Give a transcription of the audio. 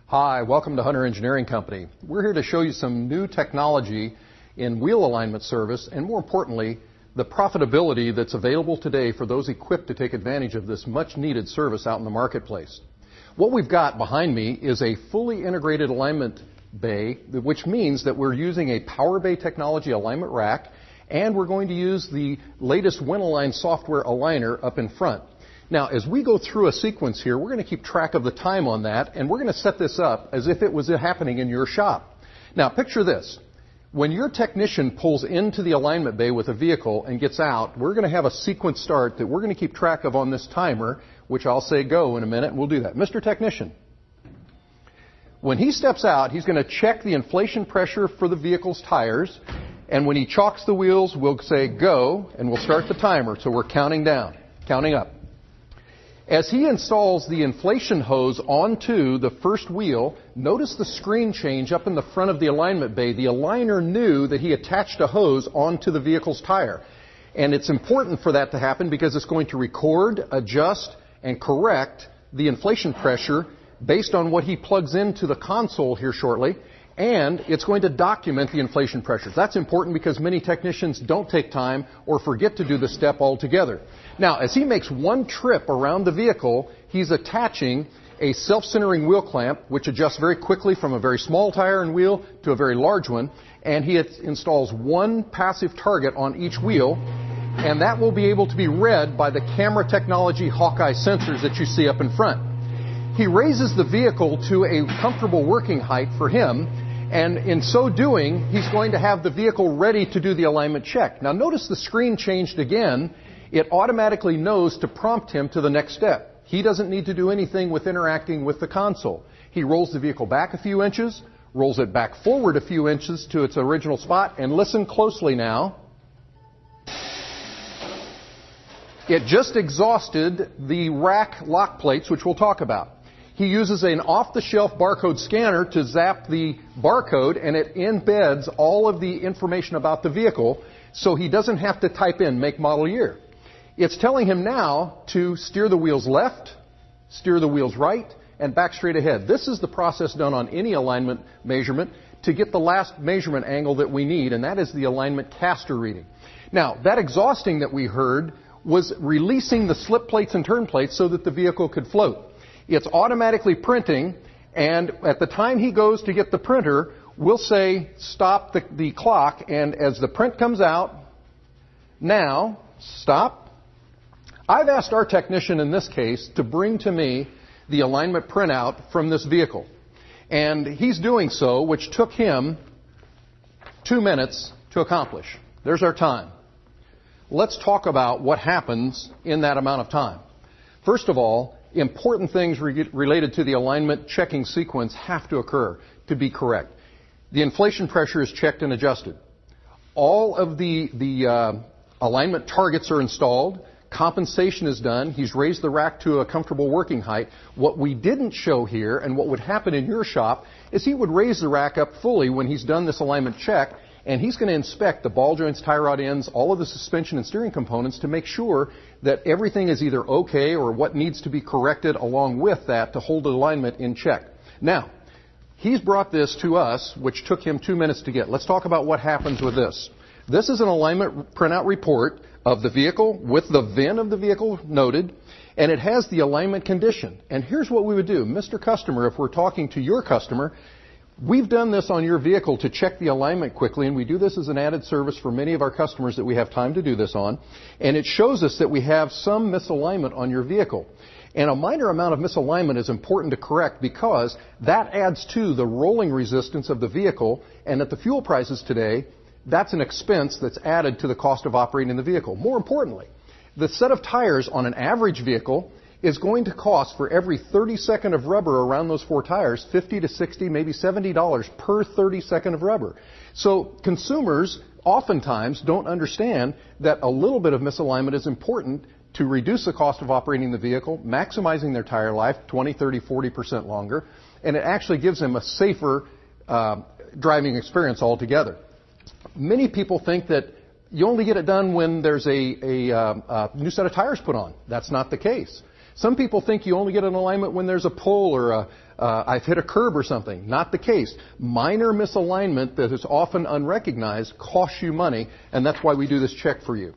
Hi, welcome to Hunter Engineering Company. We're here to show you some new technology in wheel alignment service and, more importantly, the profitability that's available today for those equipped to take advantage of this much needed service out in the marketplace. What we've got behind me is a fully integrated alignment bay, which means that we're using a Power Bay technology alignment rack, and we're going to use the latest WinAlign software aligner up in front. Now, as we go through a sequence here, we're going to keep track of the time on that, and we're going to set this up as if it was happening in your shop. Now, picture this. When your technician pulls into the alignment bay with a vehicle and gets out, we're going to have a sequence start that we're going to keep track of on this timer, which I'll say go in a minute, and we'll do that. Mr. Technician, when he steps out, he's going to check the inflation pressure for the vehicle's tires, and when he chalks the wheels, we'll say go, and we'll start the timer. So we're counting down, counting up. As he installs the inflation hose onto the first wheel, notice the screen change up in the front of the alignment bay. The aligner knew that he attached a hose onto the vehicle's tire. And it's important for that to happen because it's going to record, adjust, and correct the inflation pressure based on what he plugs into the console here shortly. And it's going to document the inflation pressures. That's important because many technicians don't take time or forget to do the step altogether. Now, as he makes one trip around the vehicle, he's attaching a self-centering wheel clamp, which adjusts very quickly from a very small tire and wheel to a very large one. And he installs one passive target on each wheel, and that will be able to be read by the camera technology Hawkeye sensors that you see up in front. He raises the vehicle to a comfortable working height for him, and in so doing, he's going to have the vehicle ready to do the alignment check. Now notice the screen changed again. It automatically knows to prompt him to the next step. He doesn't need to do anything with interacting with the console. He rolls the vehicle back a few inches, rolls it back forward a few inches to its original spot, and listen closely now. It just exhausted the rack lock plates, which we'll talk about. He uses an off-the-shelf barcode scanner to zap the barcode, and it embeds all of the information about the vehicle, so he doesn't have to type in make, model, year. It's telling him now to steer the wheels left, steer the wheels right, and back straight ahead. This is the process done on any alignment measurement to get the last measurement angle that we need, and that is the alignment caster reading. Now, that exhausting that we heard was releasing the slip plates and turn plates so that the vehicle could float. It's automatically printing, and at the time he goes to get the printer, we'll say stop the clock, and as the print comes out, now, stop. I've asked our technician in this case to bring to me the alignment printout from this vehicle. And he's doing so, which took him 2 minutes to accomplish. There's our time. Let's talk about what happens in that amount of time. First of all, important things related to the alignment checking sequence have to occur to be correct. The inflation pressure is checked and adjusted. All of the alignment targets are installed. Compensation is done. He's raised the rack to a comfortable working height. What we didn't show here, and what would happen in your shop, is he would raise the rack up fully when he's done this alignment check, and he's going to inspect the ball joints, tie rod ends, all of the suspension and steering components to make sure that everything is either okay or what needs to be corrected along with that to hold the alignment in check. Now, he's brought this to us, which took him 2 minutes to get. Let's talk about what happens with this. This is an alignment printout report of the vehicle with the VIN of the vehicle noted, and it has the alignment condition. And here's what we would do. Mr. Customer, if we're talking to your customer, we've done this on your vehicle to check the alignment quickly, and we do this as an added service for many of our customers that we have time to do this on. And it shows us that we have some misalignment on your vehicle. And a minor amount of misalignment is important to correct because that adds to the rolling resistance of the vehicle, and at the fuel prices today, that's an expense that's added to the cost of operating the vehicle. More importantly, the set of tires on an average vehicle is going to cost, for every 32nd of rubber around those four tires, $50 to $60, maybe $70 per 32nd of rubber. So consumers oftentimes don't understand that a little bit of misalignment is important to reduce the cost of operating the vehicle, maximizing their tire life 20, 30, 40% longer, and it actually gives them a safer driving experience altogether. Many people think that you only get it done when there's a new set of tires put on. That's not the case. Some people think you only get an alignment when there's a pull or I've hit a curb or something. Not the case. Minor misalignment that is often unrecognized costs you money, and that's why we do this check for you.